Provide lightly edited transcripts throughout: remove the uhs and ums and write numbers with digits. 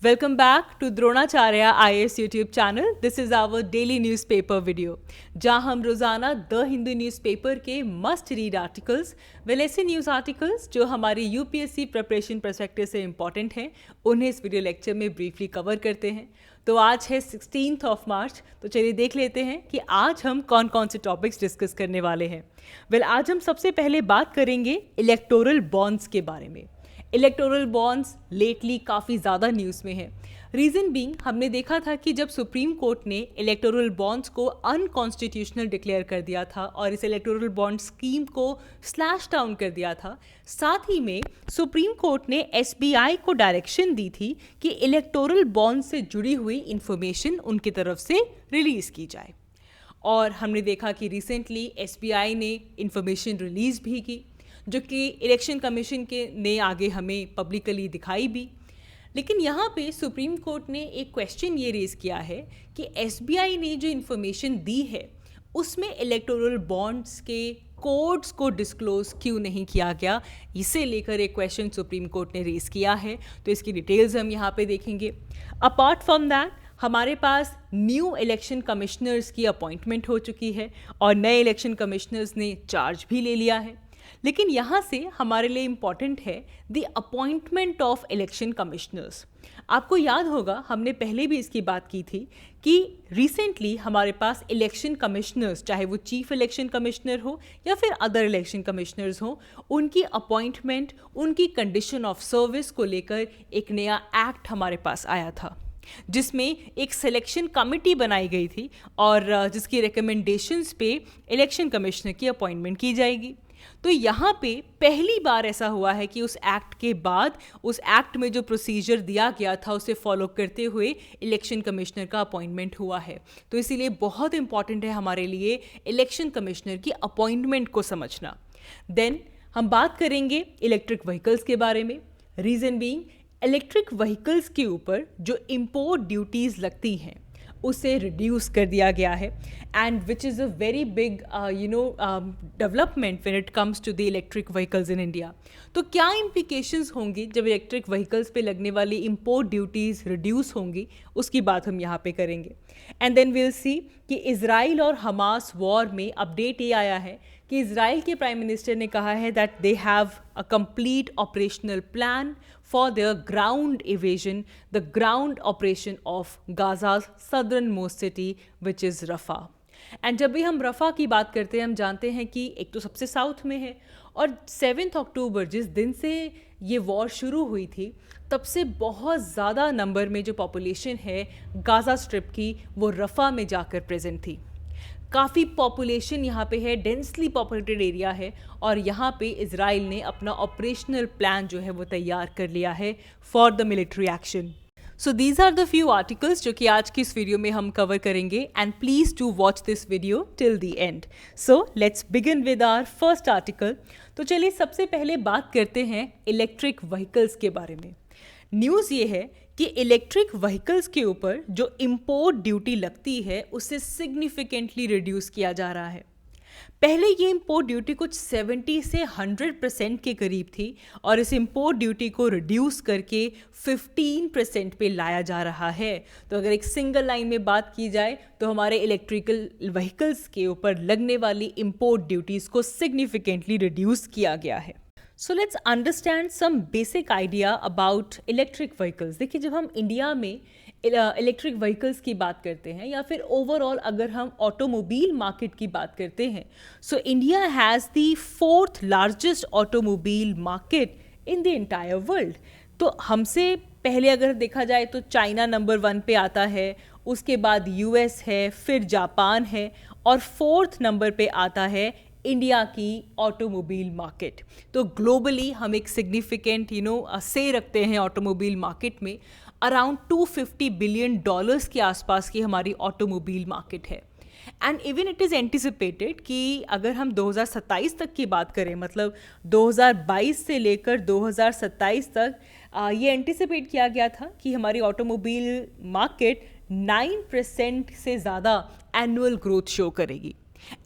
Welcome back to Dronacharya IAS YouTube channel. This is our daily newspaper video जहां हम रोज़ाना the Hindu newspaper के must read articles ऐसे news articles जो हमारी यूपीएससी प्रिपरेशन पर्सपेक्टिव से इंपॉर्टेंट हैं उन्हें इस वीडियो लेक्चर में ब्रीफली कवर करते हैं. तो आज है 16th ऑफ मार्च. तो चलिए देख लेते हैं कि आज हम कौन कौन से टॉपिक्स डिस्कस करने वाले हैं. आज हम सबसे पहले बात करेंगे इलेक्टोरल बॉन्ड्स के बारे में. इलेक्टोरल बॉन्ड्स लेटली काफ़ी ज़्यादा न्यूज़ में है. रीज़न बीइंग हमने देखा था कि जब सुप्रीम कोर्ट ने इलेक्टोरल बॉन्ड्स को अनकॉन्स्टिट्यूशनल डिक्लेयर कर दिया था और इस इलेक्टोरल बॉन्ड स्कीम को स्लैश डाउन कर दिया था, साथ ही में सुप्रीम कोर्ट ने एसबीआई को डायरेक्शन दी थी कि इलेक्टोरल बॉन्ड से जुड़ी हुई इंफॉर्मेशन उनकी तरफ से रिलीज़ की जाए. और हमने देखा कि रिसेंटली एसबीआई ने इंफॉर्मेशन रिलीज़ भी की जो कि इलेक्शन कमीशन के ने आगे हमें पब्लिकली दिखाई भी. लेकिन यहाँ पे सुप्रीम कोर्ट ने एक क्वेश्चन ये रेज़ किया है कि एसबीआई ने जो इन्फॉर्मेशन दी है उसमें इलेक्टोरल बॉन्ड्स के कोड्स को डिस्क्लोज क्यों नहीं किया गया. इसे लेकर एक क्वेश्चन सुप्रीम कोर्ट ने रेज़ किया है. तो इसकी डिटेल्स हम यहाँ पे देखेंगे. अपार्ट फ्रॉम दैट हमारे पास न्यू इलेक्शन कमिश्नर्स की अपॉइंटमेंट हो चुकी है और नए इलेक्शन कमिश्नर्स ने चार्ज भी ले लिया है. लेकिन यहाँ से हमारे लिए इम्पॉर्टेंट है the appointment of election commissioners. आपको याद होगा हमने पहले भी इसकी बात की थी कि रिसेंटली हमारे पास इलेक्शन कमिश्नर्स, चाहे वो चीफ इलेक्शन कमिश्नर हो या फिर अदर इलेक्शन कमिश्नर्स हो, उनकी अपॉइंटमेंट, उनकी कंडीशन ऑफ सर्विस को लेकर एक नया एक्ट हमारे पास आया था जिसमें एक सिलेक्शन कमेटी बनाई गई थी और जिसकी रिकमेंडेशंस पे इलेक्शन कमिश्नर की अपॉइंटमेंट की जाएगी. तो यहाँ पे पहली बार ऐसा हुआ है कि उस एक्ट के बाद उस एक्ट में जो प्रोसीजर दिया गया था उसे फॉलो करते हुए इलेक्शन कमिश्नर का अपॉइंटमेंट हुआ है. तो इसीलिए बहुत इंपॉर्टेंट है हमारे लिए इलेक्शन कमिश्नर की अपॉइंटमेंट को समझना. देन हम बात करेंगे इलेक्ट्रिक व्हीकल्स के बारे में. रीज़न बीइंग इलेक्ट्रिक व्हीकल्स के ऊपर जो इम्पोर्ट ड्यूटीज़ लगती हैं उसे रिड्यूस कर दिया गया है and which is a very big development when it comes to the electric vehicles in India. तो क्या इम्प्लीकेशंस होंगी जब इलेक्ट्रिक व्हीकल्स पे लगने वाली इम्पोर्ट ड्यूटीज़ रिड्यूस होंगी, उसकी बात हम यहाँ पे करेंगे. एंड देन विल सी कि इज़राइल और हमास वॉर में अपडेट ये आया है कि इज़राइल के प्राइम मिनिस्टर ने कहा है that they have a complete operational plan for their ground evasion, the ground operation of Gaza's southernmost city, which is Rafah. And जब भी हम रफ़ा की बात करते हैं हम जानते हैं कि एक तो सबसे साउथ में है और 7 अक्टूबर जिस दिन से ये वॉर शुरू हुई थी तब से बहुत ज़्यादा नंबर में जो पॉपुलेशन है गाज़ा स्ट्रिप की वो रफ़ा में जाकर प्रेजेंट थी. काफ़ी पॉपुलेशन यहाँ पे है, डेंसली पॉपुलेटेड एरिया है और यहाँ पे इज़राइल ने अपना ऑपरेशनल प्लान जो है वो तैयार कर लिया है for the military action. So these are the few articles जो कि आज की इस वीडियो में हम कवर करेंगे and please do watch this video till the end. So let's begin with our first article. तो चलिए सबसे पहले बात करते हैं इलेक्ट्रिक व्हीकल्स के बारे में. न्यूज़ ये है कि इलेक्ट्रिक व्हीकल्स के ऊपर जो इम्पोर्ट ड्यूटी लगती है उसे सिग्निफिकेंटली रिड्यूस किया जा रहा है. पहले ये इम्पोर्ट ड्यूटी कुछ 70 से 100% के करीब थी और इस इम्पोर्ट ड्यूटी को रिड्यूस करके 15% पे लाया जा रहा है. तो अगर एक सिंगल लाइन में बात की जाए तो हमारे इलेक्ट्रिकल व्हीकल्स के ऊपर लगने वाली इम्पोर्ट ड्यूटीज़ को सिग्निफिकेंटली रिड्यूस किया गया है. So let's understand some basic idea about electric vehicles. देखिए जब हम इंडिया में इलेक्ट्रिक व्हीकल्स की बात करते हैं या फिर ओवरऑल अगर हम ऑटोमोबाइल मार्केट की बात करते हैं, so India has the 4th largest automobile market in the entire world. तो हमसे पहले अगर देखा जाए तो चाइना नंबर 1 पे आता है, उसके बाद यूएस है, फिर जापान है और 4th नंबर पे आता है इंडिया की ऑटोमोबाइल मार्केट. तो ग्लोबली हम एक सिग्निफिकेंट से रखते हैं ऑटोमोबाइल मार्केट में. अराउंड $250 बिलियन के आसपास की हमारी ऑटोमोबाइल मार्केट है. And even it is anticipated कि अगर हम 2027 तक की बात करें, मतलब 2022 से लेकर 2027 तक ये एंटिसिपेट किया गया था कि हमारी ऑटोमोबाइल मार्केट 9% से ज़्यादा एनुअल ग्रोथ शो करेगी.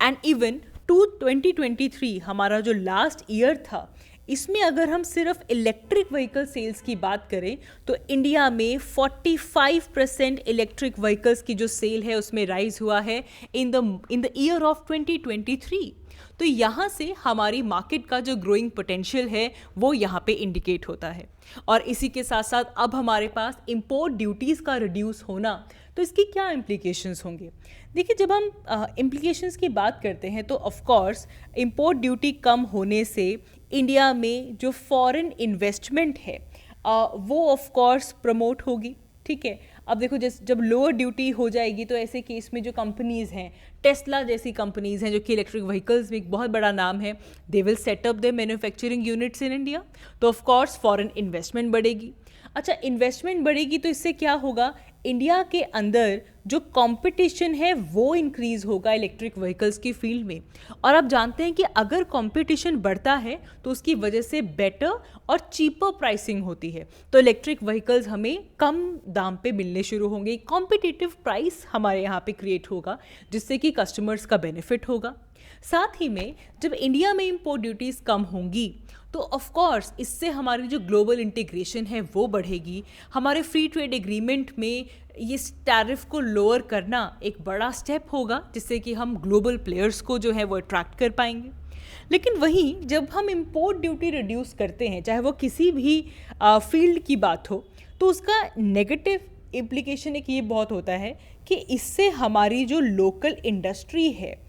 एंड इवन 2023 हमारा जो लास्ट ईयर था इसमें अगर हम सिर्फ इलेक्ट्रिक व्हीकल सेल्स की बात करें तो इंडिया में 45% इलेक्ट्रिक व्हीकल्स की जो सेल है उसमें राइज हुआ है इन द ईयर ऑफ 2023। तो यहाँ से हमारी मार्केट का जो ग्रोइंग पोटेंशियल है वो यहाँ पे इंडिकेट होता है। और इसी के साथ साथ अब हमारे पास इंपोर्ट ड्यूटीज़ का रिड्यूस होना, तो इसकी क्या इम्प्लीकेशंस होंगे? देखिए, जब हम इम्प्लीकेशंस की बात करते हैं तो ऑफ कोर्स इंपोर्ट ड्यूटी कम होने से इंडिया में जो फॉरेन इन्वेस्टमेंट है वो ऑफ कोर्स प्रमोट होगी। ठीक है, अब देखो जब लोअर ड्यूटी हो जाएगी तो ऐसे केस में जो कंपनीज़ हैं, टेस्ला जैसी कंपनीज़ हैं जो कि इलेक्ट्रिक व्हीकल्स में एक बहुत बड़ा नाम है, they will set up there manufacturing units in India. तो ऑफ कोर्स फॉरेन इन्वेस्टमेंट बढ़ेगी। अच्छा, इन्वेस्टमेंट बढ़ेगी तो इससे क्या होगा, इंडिया के अंदर जो कंपटीशन है वो इंक्रीज़ होगा इलेक्ट्रिक व्हीकल्स की फील्ड में। और आप जानते हैं कि अगर कंपटीशन बढ़ता है तो उसकी वजह से बेटर और चीपर प्राइसिंग होती है, तो इलेक्ट्रिक व्हीकल्स हमें कम दाम पे मिलने शुरू होंगे। कॉम्पिटिटिव प्राइस हमारे यहाँ पे क्रिएट होगा जिससे कि कस्टमर्स का बेनिफिट होगा। साथ ही में जब इंडिया में इंपोर्ट ड्यूटीज़ कम होंगी तो ऑफ कोर्स इससे हमारी जो ग्लोबल इंटीग्रेशन है वो बढ़ेगी। हमारे फ्री ट्रेड एग्रीमेंट में ये टैरिफ को लोअर करना एक बड़ा स्टेप होगा जिससे कि हम ग्लोबल प्लेयर्स को जो है वो अट्रैक्ट कर पाएंगे। लेकिन वहीं जब हम इंपोर्ट ड्यूटी रिड्यूस करते हैं, चाहे वो किसी भी फील्ड की बात हो, तो उसका नेगेटिव इम्प्लीकेशन एक ये बहुत होता है कि इससे हमारी जो लोकल इंडस्ट्री है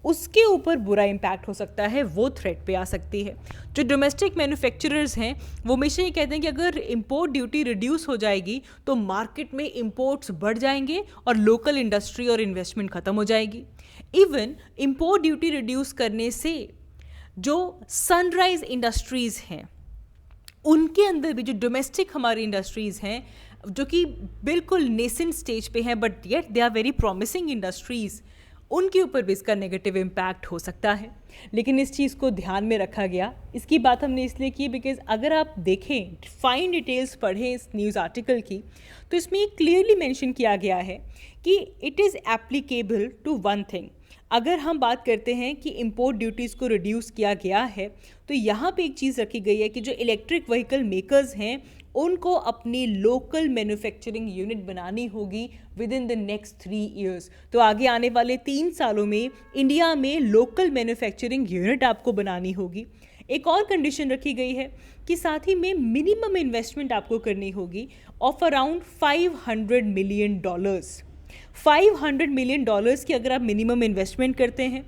उसके ऊपर बुरा इम्पैक्ट हो सकता है, वो थ्रेट पे आ सकती है। जो डोमेस्टिक मैन्युफैक्चरर्स हैं वो हमेशा ये कहते हैं कि अगर इंपोर्ट ड्यूटी रिड्यूस हो जाएगी तो मार्केट में इंपोर्ट्स बढ़ जाएंगे और लोकल इंडस्ट्री और इन्वेस्टमेंट ख़त्म हो जाएगी। इवन इंपोर्ट ड्यूटी रिड्यूस करने से जो सनराइज इंडस्ट्रीज़ हैं उनके अंदर भी जो डोमेस्टिक हमारी इंडस्ट्रीज़ हैं जो कि बिल्कुल नेसेंट स्टेज पे हैं but yet they are very promising industries, उनके ऊपर भी इसका नेगेटिव इम्पैक्ट हो सकता है। लेकिन इस चीज़ को ध्यान में रखा गया। इसकी बात हमने इसलिए की बिकॉज अगर आप देखें, फाइन डिटेल्स पढ़ें इस न्यूज़ आर्टिकल की, तो इसमें क्लियरली मेंशन किया गया है कि it is applicable to one thing. अगर हम बात करते हैं कि इंपोर्ट ड्यूटीज़ को रिड्यूस किया गया है तो यहाँ पे एक चीज़ रखी गई है कि जो इलेक्ट्रिक व्हीकल मेकर्स हैं उनको अपनी लोकल मैन्युफैक्चरिंग यूनिट बनानी होगी with in the next 3 years. तो आगे आने वाले 3 सालों में इंडिया में लोकल मैन्युफैक्चरिंग यूनिट आपको बनानी होगी। एक और कंडीशन रखी गई है कि साथ ही में मिनिमम इन्वेस्टमेंट आपको करनी होगी ऑफ अराउंड $500 मिलियन। $500 मिलियन की अगर आप मिनिमम इन्वेस्टमेंट करते हैं,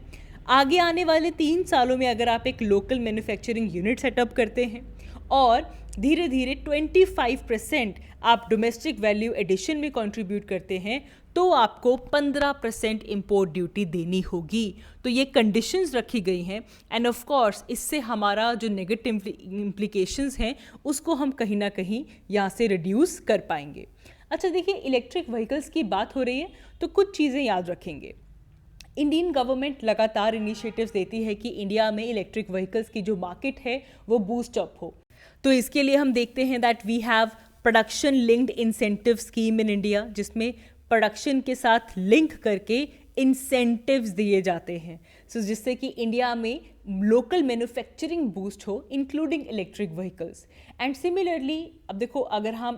आगे आने वाले 3 सालों में अगर आप एक लोकल मैन्युफैक्चरिंग यूनिट सेटअप करते हैं और धीरे धीरे 25% आप डोमेस्टिक वैल्यू एडिशन में कंट्रीब्यूट करते हैं तो आपको 15% इंपोर्ट ड्यूटी देनी होगी। तो ये कंडीशंस रखी गई हैं एंड ऑफ कोर्स इससे हमारा जो नेगेटिव इम्प्लीकेशंस हैं उसको हम कहीं ना कहीं यहाँ से रिड्यूस कर पाएंगे। अच्छा देखिए, इलेक्ट्रिक व्हीकल्स की बात हो रही है तो कुछ चीज़ें याद रखेंगे। इंडियन गवर्नमेंट लगातार इनिशिएटिव्स देती है कि इंडिया में इलेक्ट्रिक व्हीकल्स की जो मार्केट है वो बूस्ट अप हो। तो इसके लिए हम देखते हैं that we have production linked incentive scheme in India, जिसमें प्रोडक्शन के साथ लिंक करके इंसेंटिव्स दिए जाते हैं जिससे कि इंडिया में लोकल मैन्युफैक्चरिंग बूस्ट हो including electric vehicles. And similarly अब देखो, अगर हम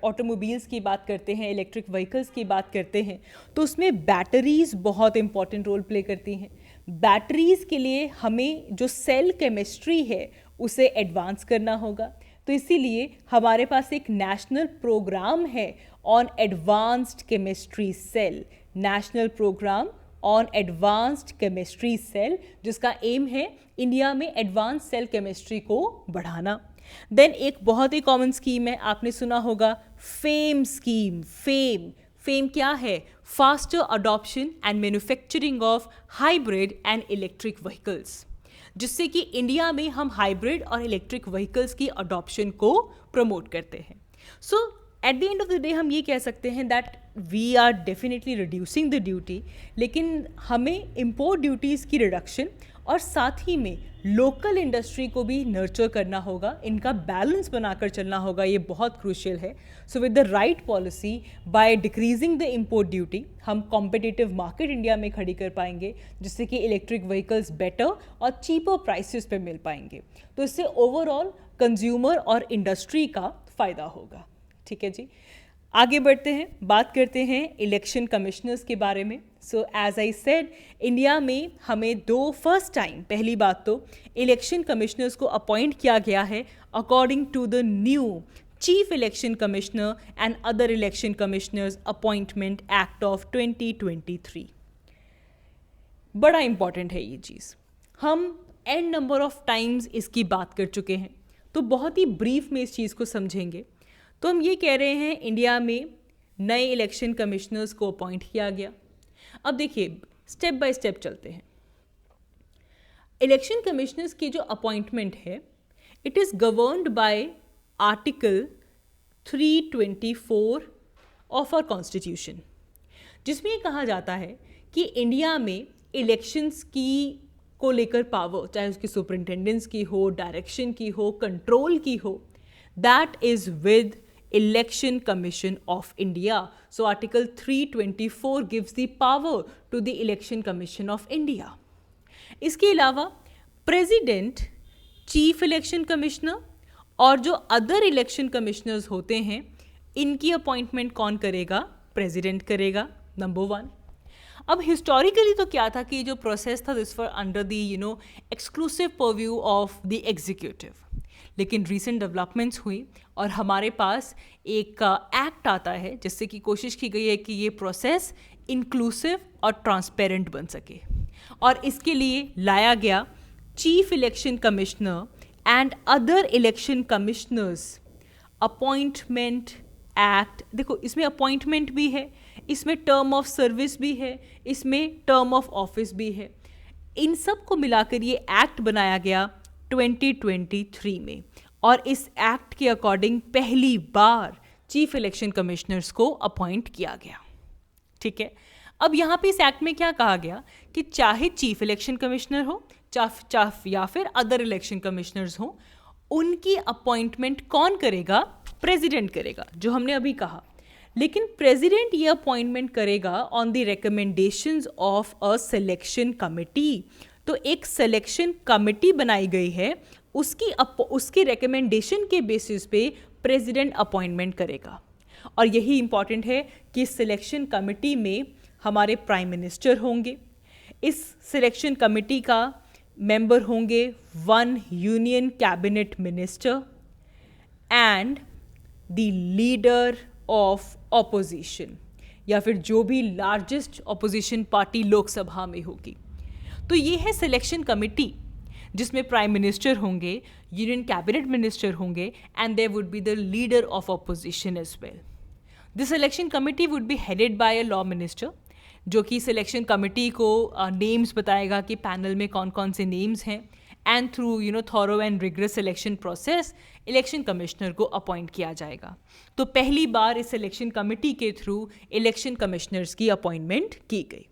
ऑटोमोबाइल्स की बात करते हैं, इलेक्ट्रिक व्हीकल्स की बात करते हैं तो उसमें बैटरीज बहुत इंपॉर्टेंट रोल प्ले करती हैं। बैटरीज के लिए हमें जो सेल केमिस्ट्री है उसे एडवांस करना होगा। तो इसीलिए हमारे पास एक नेशनल प्रोग्राम है on advanced chemistry cell, national programme on advanced chemistry cell, जिसका एम है इंडिया में एडवांस सेल केमिस्ट्री को बढ़ाना। देन एक बहुत ही कॉमन स्कीम है, आपने सुना होगा फेम स्कीम। फेम क्या है? Faster adoption and manufacturing of hybrid and electric vehicles, जिससे कि इंडिया में हम हाइब्रिड और इलेक्ट्रिक व्हीकल्स की अडॉप्शन को प्रमोट करते हैं। So at the end of the day हम ये कह सकते हैं that we are definitely reducing the duty, लेकिन हमें इंपोर्ट ड्यूटीज़ की रिडक्शन और साथ ही में लोकल इंडस्ट्री को भी नर्चर करना होगा, इनका बैलेंस बनाकर चलना होगा, ये बहुत क्रूशियल है। So with the right policy, by decreasing the import duty, हम कॉम्पिटिटिव मार्केट इंडिया में खड़ी कर पाएंगे, जिससे कि इलेक्ट्रिक व्हीकल्स बेटर और चीपर प्राइसेस पे मिल पाएंगे। तो इससे ओवरऑल कंज्यूमर और इंडस्ट्री का फ़ायदा होगा। ठीक है जी, आगे बढ़ते हैं, बात करते हैं इलेक्शन कमिश्नर्स के बारे में। So as I said, India में हमें फर्स्ट टाइम पहली बात तो इलेक्शन कमिश्नर्स को अपॉइंट किया गया है according to the new chief election commissioner and other election commissioners appointment act of 2023। बड़ा इंपॉर्टेंट है ये चीज़, हम एन नंबर ऑफ टाइम्स इसकी बात कर चुके हैं, तो बहुत ही ब्रीफ में इस चीज़ को समझेंगे। तो हम ये कह रहे हैं इंडिया में नए इलेक्शन कमिश्नर्स को अपॉइंट किया गया। अब देखिए, स्टेप बाय स्टेप चलते हैं। इलेक्शन कमिश्नर्स की जो अपॉइंटमेंट है, it is governed by article 324 of our constitution, जिसमें कहा जाता है कि इंडिया में इलेक्शंस की को लेकर पावर, चाहे उसकी सुपरिंटेंडेंस की हो, डायरेक्शन की हो, कंट्रोल की हो, that is with Election Commission of India. So Article 324 gives the power to the Election Commission of India. इसके अलावा प्रेसिडेंट, चीफ इलेक्शन कमिश्नर और जो अदर इलेक्शन कमिश्नर्स होते हैं, इनकी अपॉइंटमेंट कौन करेगा? प्रेसिडेंट करेगा, नंबर 1। अब हिस्टोरिकली तो क्या था कि जो प्रोसेस था, this for under the exclusive purview of the executive, लेकिन रीसेंट डेवलपमेंट्स हुई और हमारे पास एक एक्ट आता है जिससे कि कोशिश की गई है कि ये प्रोसेस इंक्लूसिव और ट्रांसपेरेंट बन सके, और इसके लिए लाया गया chief election commissioner and other election commissioners appointment act. देखो, इसमें अपॉइंटमेंट भी है, इसमें टर्म ऑफ सर्विस भी है, इसमें टर्म ऑफ ऑफिस भी है। इन सब को मिलाकर ये एक्ट बनाया गया 2023 में, और इस एक्ट के अकॉर्डिंग पहली बार चीफ इलेक्शन कमिश्नर्स को अपॉइंट किया गया। ठीक है, अब यहाँ पे इस एक्ट में क्या कहा गया कि चाहे चीफ इलेक्शन कमिश्नर हो या फिर अदर इलेक्शन कमिश्नर्स हो, उनकी अपॉइंटमेंट कौन करेगा? प्रेसिडेंट करेगा, जो हमने अभी कहा। लेकिन प्रेसिडेंट ये अपॉइंटमेंट करेगा on the recommendations of a selection committee. तो एक सिलेक्शन कमिटी बनाई गई है, उसकी रिकमेंडेशन के बेसिस पे प्रेसिडेंट अपॉइंटमेंट करेगा। और यही इंपॉर्टेंट है कि सिलेक्शन कमिटी में हमारे प्राइम मिनिस्टर होंगे। इस सिलेक्शन कमिटी का मेंबर होंगे 1 union cabinet minister and the leader of opposition, या फिर जो भी लार्जेस्ट ऑपोजिशन पार्टी लोकसभा में होगी। तो ये है सिलेक्शन कमिटी, जिसमें प्राइम मिनिस्टर होंगे, यूनियन कैबिनेट मिनिस्टर होंगे, and there would be the leader of opposition as well. This selection committee would be headed by a law minister, जो कि सिलेक्शन कमिटी को नेम्स बताएगा कि पैनल में कौन कौन से नेम्स हैं, and through thorough and rigorous selection process election commissioner को अपॉइंट किया जाएगा। तो पहली बार इस सिलेक्शन कमिटी के थ्रू इलेक्शन कमिश्नर्स की अपॉइंटमेंट की गई।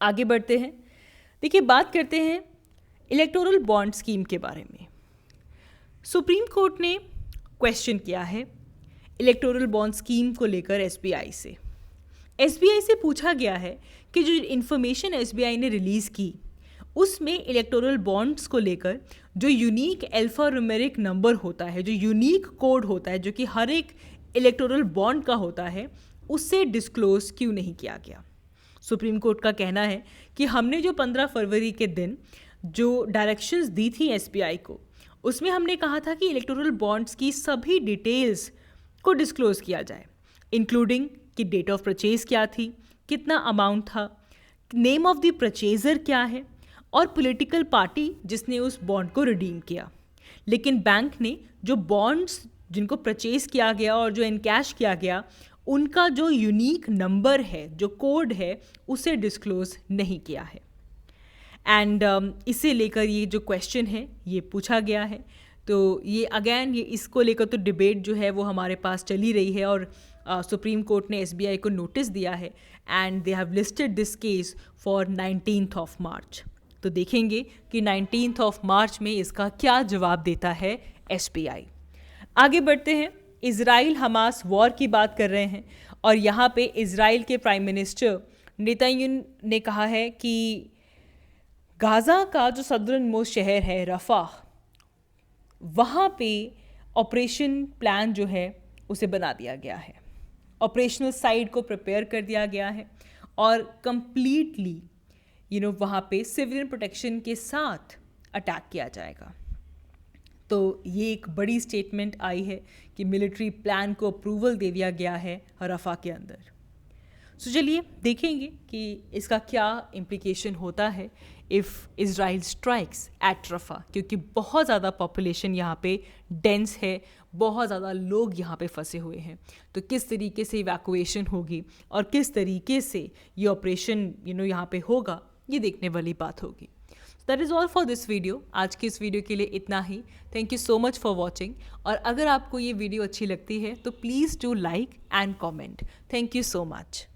आगे बढ़ते हैं, देखिए बात करते हैं इलेक्टोरल बॉन्ड स्कीम के बारे में। सुप्रीम कोर्ट ने क्वेश्चन किया है इलेक्टोरल बॉन्ड स्कीम को लेकर एसबीआई से। एसबीआई से पूछा गया है कि जो इन्फॉर्मेशन एसबीआई ने रिलीज़ की, उसमें इलेक्टोरल बॉन्ड्स को लेकर जो यूनिक अल्फान्यूमेरिक नंबर होता है, जो यूनिक कोड होता है, जो कि हर एक इलेक्टोरल बॉन्ड का होता है, उससे डिस्क्लोज क्यों नहीं किया गया। सुप्रीम कोर्ट का कहना है कि हमने जो 15 फरवरी के दिन जो डायरेक्शंस दी थी एसबीआई को, उसमें हमने कहा था कि इलेक्टोरल बॉन्ड्स की सभी डिटेल्स को डिस्क्लोज किया जाए, इंक्लूडिंग कि डेट ऑफ परचेज क्या थी, कितना अमाउंट था, नेम ऑफ द परचेजर क्या है, और पॉलिटिकल पार्टी जिसने उस बॉन्ड को रिडीम किया। लेकिन बैंक ने जो बॉन्ड्स जिनको परचेज किया गया और जो इनकैश किया गया, उनका जो यूनिक नंबर है, जो कोड है, उसे डिस्क्लोज नहीं किया है। एंड इसे लेकर ये जो क्वेश्चन है ये पूछा गया है। तो ये अगेन ये इसको लेकर तो डिबेट जो है वो हमारे पास चली रही है, और सुप्रीम कोर्ट ने एसबीआई को नोटिस दिया है, and they have listed this case for 19th of March। तो देखेंगे कि 19 ऑफ मार्च में इसका क्या जवाब देता है SPI। आगे बढ़ते हैं, इज़राइल हमास वॉर की बात कर रहे हैं और यहाँ पे इज़राइल के प्राइम मिनिस्टर नेतन्याहू ने कहा है कि गाज़ा का जो सदर्न मोस्ट शहर है रफ़ाह, वहाँ पे ऑपरेशन प्लान जो है उसे बना दिया गया है, ऑपरेशनल साइट को प्रिपेयर कर दिया गया है और कंप्लीटली वहाँ पे सिविलियन प्रोटेक्शन के साथ अटैक किया जाएगा। तो ये एक बड़ी स्टेटमेंट आई है कि मिलिट्री प्लान को अप्रूवल दे दिया गया है रफ़ा के अंदर। सो चलिए देखेंगे कि इसका क्या इम्प्लिकेशन होता है इफ़ इज़राइल स्ट्राइक्स एट रफ़ा, क्योंकि बहुत ज़्यादा पॉपुलेशन यहाँ पे डेंस है, बहुत ज़्यादा लोग यहाँ पे फंसे हुए हैं। तो किस तरीके से इवैक्यूएशन होगी और किस तरीके से ये ऑपरेशन यहाँ पे होगा, ये देखने वाली बात होगी। That is all for this video. आज की इस वीडियो के लिए इतना ही। Thank you so much for watching. और अगर आपको ये वीडियो अच्छी लगती है तो please do like and comment. Thank you so much.